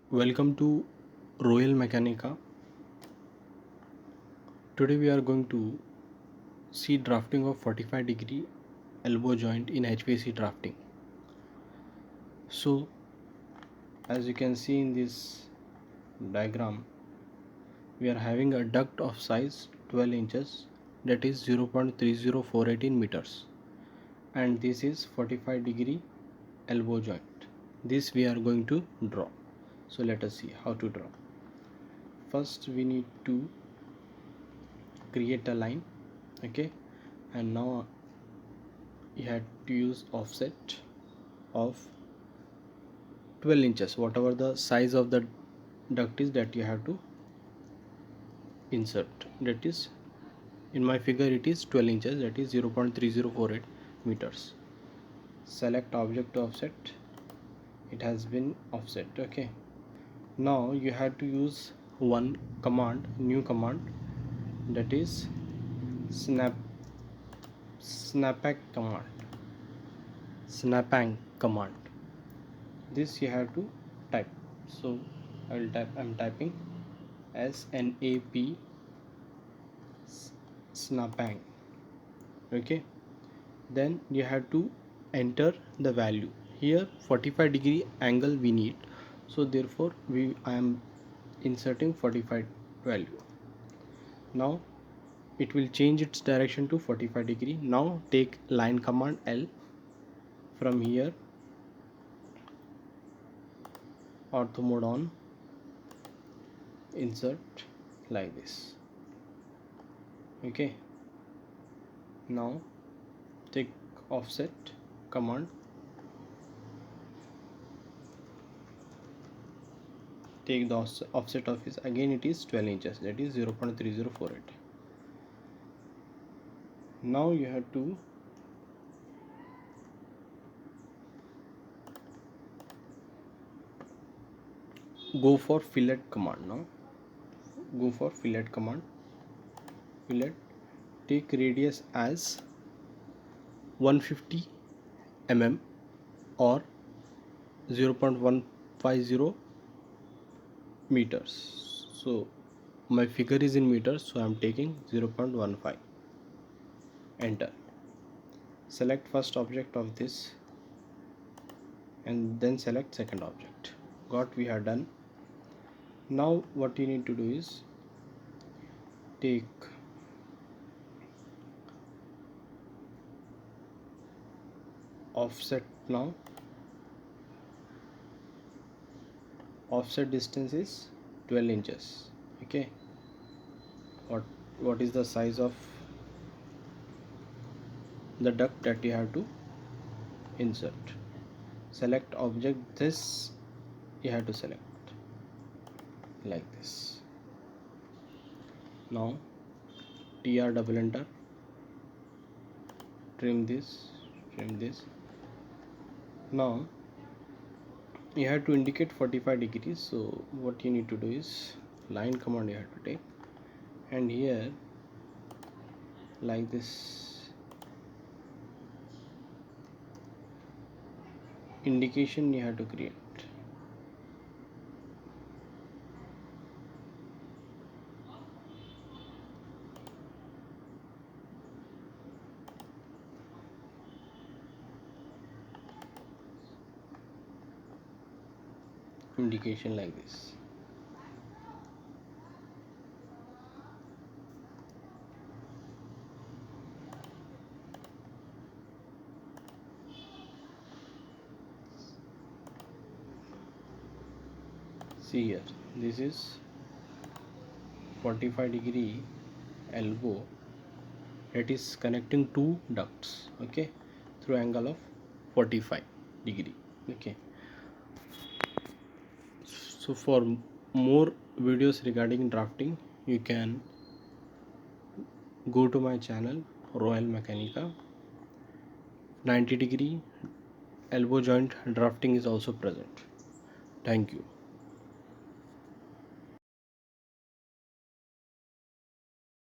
Welcome to Royal Mechanica. Today we are going to see drafting of 45-degree elbow joint in HVAC drafting. So as you can see in this diagram, we are having a duct of size 12 inches, that is 0.3048 in meters, and this is 45-degree elbow joint. This we are going to draw. So let us see how to draw. First we need to create a line, okay, and now you had to use offset of 12 inches, whatever the size of the duct is that you have to insert. That is, in my figure it is 12 inches, that is 0.3048 meters. Select object to offset, it has been offset. Okay, now you have to use one command, new command, that is snapback command. This you have to type. So I'm typing SNAP snapbang. Okay, then you have to enter the value. Here 45-degree angle we need, so therefore I am inserting 45 value. Now it will change its direction to 45-degree. Now take line command L. From here ortho mode on, insert like this. Okay, now take offset command, take the offset of this, again it is 12 inches, that is 0.3048. now you have to go for fillet command. Now go for fillet command. Fillet, take radius as 150 mm or 0.150 meters. So my figure is in meters, so I am taking 0.15. Enter. Select first object of this and then select second object. Got, we have done. Now what you need to do is take offset. Now offset distance is 12 inches. Okay, what is the size of the duct that you have to insert? Select object, this you have to select like this. Now TR double enter, trim this. Now you have to indicate 45 degrees, so what you need to do is line command you have to take, and here like this indication you have to create. Indication like this. See here, this is 45-degree elbow that is connecting two ducts, okay, through angle of 45 degree. Okay, so for more videos regarding drafting, you can go to my channel Royal Mechanica. 90-degree elbow joint drafting is also present. Thank you.